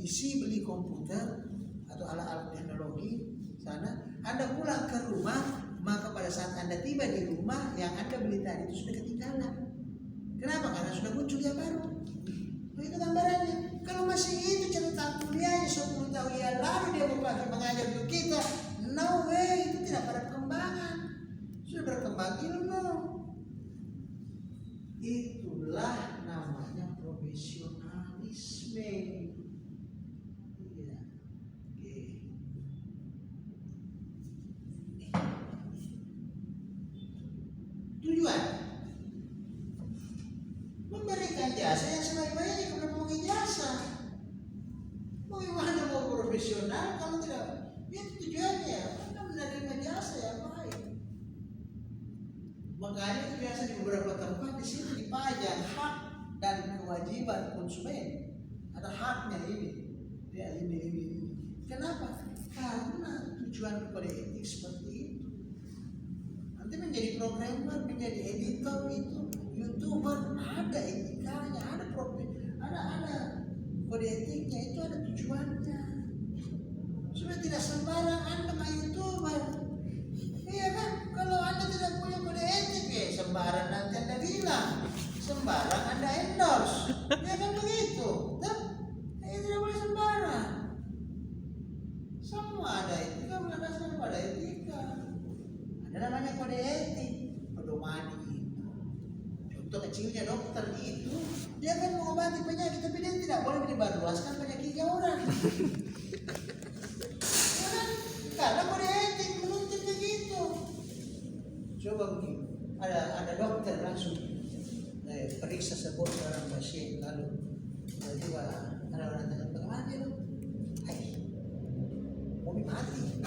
PC, beli komputer atau alat-alat teknologi sana, Anda pulang ke rumah, maka pada saat Anda tiba di rumah yang Anda beli tadi itu sudah ketinggalan. Kenapa? Karena sudah muncul yang baru. Begitu gambarannya. Kalau masih itu catatan kuliahnya 10 tahun yang lalu dia mau pakai mengajar untuk kita, no way, itu tidak pada perkembangan. Sudah berkembang ilmu. Itulah namanya profesionalisme. Iya. Tujuan memberikan jasa yang sebaik-baiknya kepada pemberi jasa. Bagaimana mau profesional kalau tidak? Itu tujuannya Anda menerima jasa yang baik. Makanya itu biasa di beberapa tempat di situ dipajang hak dan kewajiban konsumen. Ada haknya ini, ya ini. Kenapa? Karena tujuan kepada etik seperti itu. Nanti menjadi programmer, menjadi editor itu, YouTuber, ada etikanya, ada kode etiknya, itu ada tujuannya. Sudah tidak sembarang Anda main YouTuber. Iya kan? Kalau Anda tidak punya kode etik, sembarang nanti Anda bilang, sembarang Anda endorse. Ya kan begitu? Tidak boleh sembarang. Semua ada etika, berdasarkan pada etika. Ada namanya kode etik, pedoman itu. Contoh kecilnya dokter itu, dia kan mengobati penyakit, tapi dia tidak boleh menyebarluaskan penyakitnya orang. Ya kan? Karena kode etik menuntut begitu. Coba begini, ada dokter langsung periksa seorang pasien, lalu tiba-tiba ada orang tanya, bagaimana dia dok? Mau mati.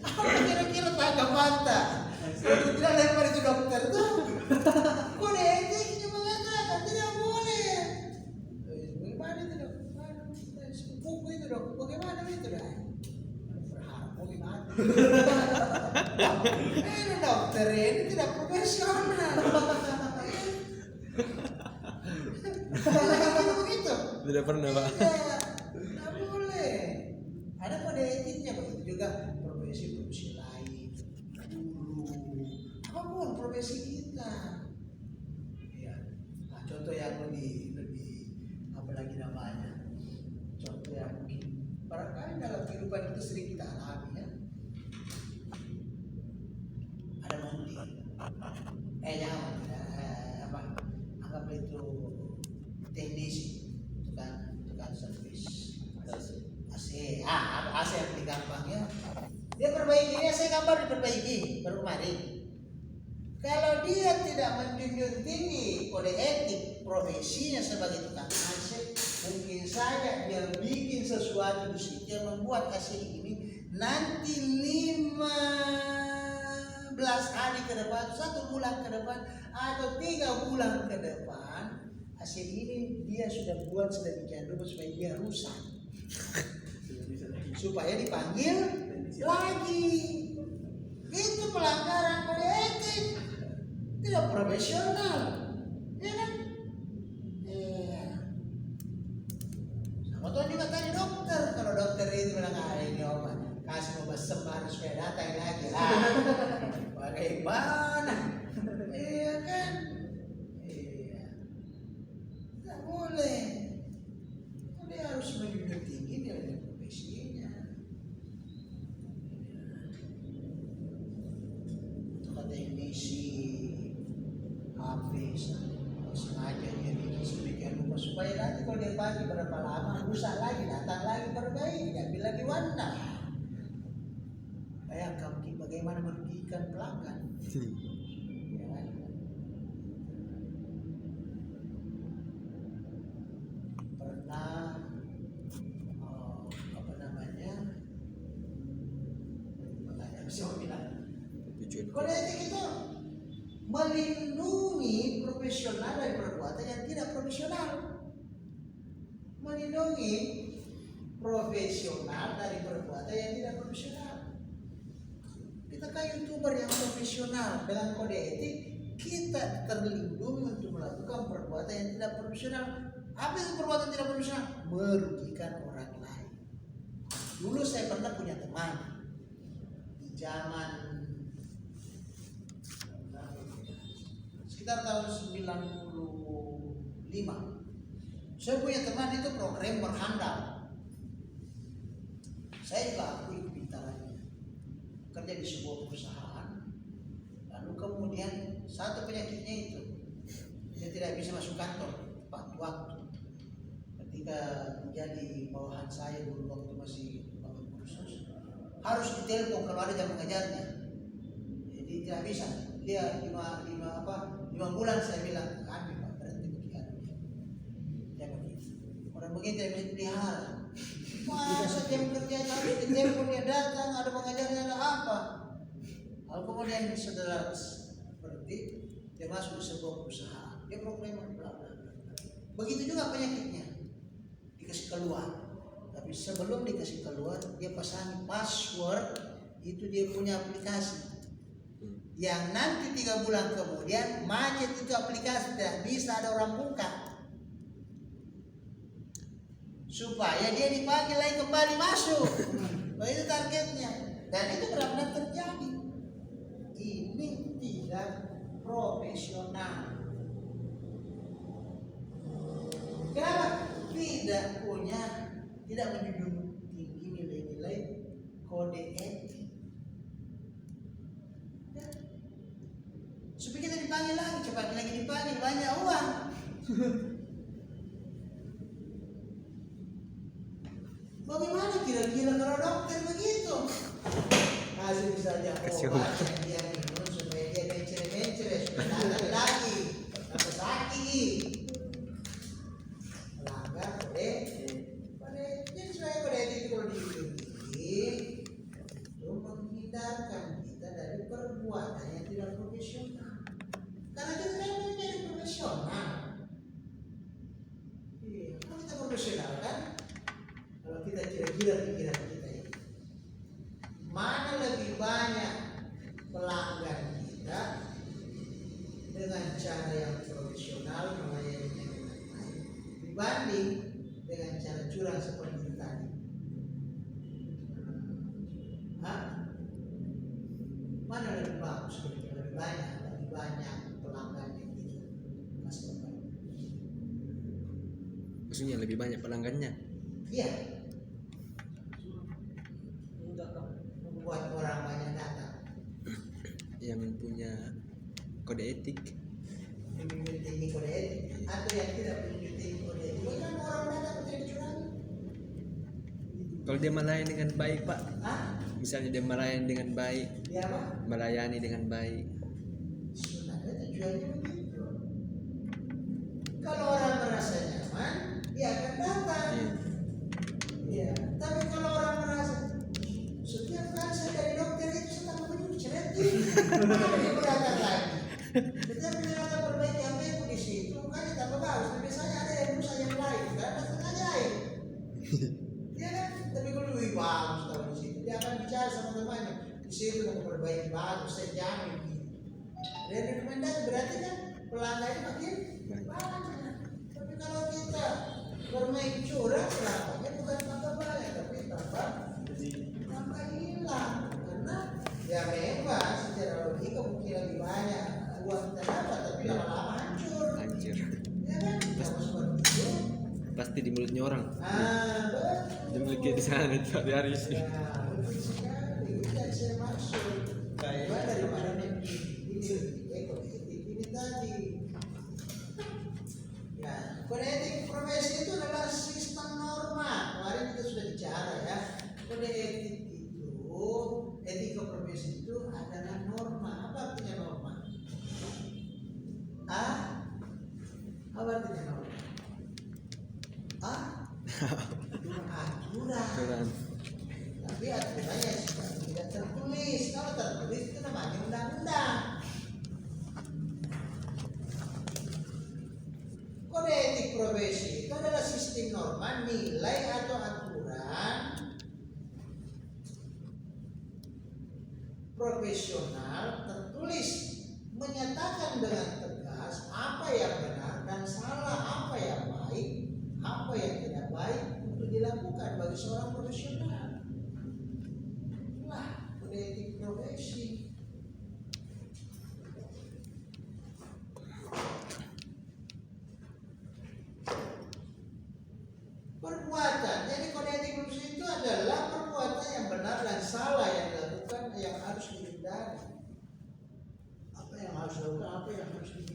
Apa kira-kira tanggapan Anda? Kalau tidak lempar itu dokter tuh, kode etiknya mengatakan tidak boleh. Bagaimana itu dok? Buku itu dok, bagaimana itu dok? Berharap mau mati. Ini dokter ini tidak profesional. Begitu? Tidak pernah Pak. Tidak boleh. Ada kode etiknya begitu juga profesi lain, guru, apapun profesi kita. Ya, nah, contoh yang lebih apa lagi namanya? Contoh yang mungkin barangkali dalam kehidupan itu sering kita alami ya. Ada munti, anggap itu teknisi, tukang servis AC, AC yang lebih gampang ya. Dia perbaiki, ini AC gambar diperbaiki baru kemarin. Kalau dia tidak menjunjung tinggi kode etik profesinya sebagai tukang AC, mungkin saja dia bikin sesuatu di situ yang membuat AC ini nanti 15 hari ke depan, 1 bulan ke depan, atau 3 bulan ke depan, AC ini dia sudah buat sedemikian rupa supaya dia rusak, supaya dipanggil lagi. Itu pelanggaran kode etik, tidak profesional, ya kan? Sama tuh juga tadi dokter, kalau dokter itu bilang ini obat, kasih obat sembar supaya datang lagi lah. Bagaimana? Iya kan? Iya, tidak boleh. Dia harus menjunjung tinggi dari profesinya. Untuk teknisi HP sengaja dia bikin sedemikian rupa supaya nanti kalau dia pakai berapa lama rusak lagi, datang lagi perbaiki, ambil lagi warna. Bayangkan bagaimana merugikan pelanggan. Ya kan? Pernah kode etik itu melindungi profesional dari perbuatan yang tidak profesional. Melindungi profesional dari perbuatan yang tidak profesional. Kita kayak YouTuber yang profesional dengan kode etik, kita terlindungi untuk melakukan perbuatan yang tidak profesional. Apa itu perbuatan tidak profesional? merugikan orang lain. Dulu saya pernah punya teman di zaman sekitar tahun 95. Saya punya teman itu programmer handal. Saya juga akui kepintarannya. Kerja di sebuah perusahaan. Lalu kemudian satu penyakitnya itu, dia tidak bisa masuk kantor tepat waktu. Ketika menjadi bawahan saya dulu waktu masih bapak kursus, harus ditelepon kalau ada jam mengajarnya. Jadi tidak bisa. Dia 5 bulan saya bilang, kami Pak berhenti begitu. Jangan begitu. Orang begitu yang bisa pelihara. Masa jam kerja harus ditelepon, dia datang, ada mengajarnya, ada apa? Lalu kemudian saudara berhenti, dia masuk di sebuah perusahaan, dia programmer bla bla bla. Begitu juga penyakitnya, dikasih keluar. Tapi sebelum dikasih keluar, dia pasang password, itu dia punya aplikasi. Yang nanti 3 bulan kemudian macet itu aplikasi, tidak bisa ada orang buka. Supaya dia dipanggil lagi kembali masuk. Itu targetnya. Dan itu benar-benar terjadi. Ini tidak profesional. Kenapa? Tidak menjunjung tinggi nilai-nilai kode etik. Ya. Supaya kita dipanggil lagi, cepat lagi dipanggil, banyak uang. Bagaimana kira-kira kalau dokter begitu? Kasih saja obat yang dia minum supaya dia mencere-mencere, supaya datang lagi, atau sakit. Melanggar kode, jadi supaya kode etik kalau diikuti, itu menghindarkan kita dari perbuatan yang tidak profesional. Karena kita kan menjadi profesional. Iya, kalau kita profesional kan? Kalau kita kira-kira pikiran kita ini, mana lebih banyak pelanggan kita dengan cara yang profesional melayani dengan baik dibanding dengan cara curang seperti tadi. Mana lebih bagus? Lebih banyak pelanggannya kita. Maksudnya lebih banyak pelanggannya? Iya. Membuat orang banyak datang. Yang punya kode etik. Menjunjung tinggi kode etik atau yang tidak menjunjung tinggi kode etik. Bagaimana orang datang menjadi curang? Kalau dia melayani dengan baik, Pak. Misalnya dia melayani dengan baik. Dia apa? Melayani dengan baik. Sebenarnya tujuannya begitu. Kalau orang merasa nyaman, dia akan datang. Ya, tapi kalau orang merasa setiap kali saya dari dokter itu saya tak mau ceretin, mana dia berdatang lagi. Setiap kali perbaiki HP itu di situ, kan tambah bagus. Biasanya ada yang rusak yang lain, karena sengaja air. Dia kan, tapi kalau lebih bagus tahu di situ, dia akan bicara sama temannya. Di situ mau perbaiki bagus, saya jamin. Dan rekomendasi berarti kan pelanggan makin banyak. Tapi kalau kita bermain curang, pelanggannya bukan tambah banyak, tapi tambah hilang. Karena ya memang secara logika mungkin lebih banyak uang kita dapat, tapi lama-lama hancur. Ya kan? Kalau seperti itu Pasti di mulutnya orang. betul. Dimiliki di sana itu hari-hari sih. Ya, betul sekali. Itu yang saya maksud. Kayak daripada ini tadi. Ya, kode etik profesi itu adalah sistem norma. Kemarin kita sudah bicara ya. Kode etik itu, etika profesi itu adalah norma. Apa artinya norma? Apa artinya norma? Aturan. Tapi aturannya tidak tertulis. Kalau tertulis itu namanya undang-undang. Kode etik profesi itu adalah sistem norma, nilai atau aturan profesional tertulis menyatakan dengan tegas apa yang benar dan salah, apa yang baik, apa yang tidak baik, dilakukan bagi seorang profesional. Itulah kode etik profesi. Perbuatan, jadi kode etik profesi itu adalah perbuatan yang benar dan salah yang dilakukan yang harus dihindari. Apa yang harus dilakukan, apa yang harus dihindari.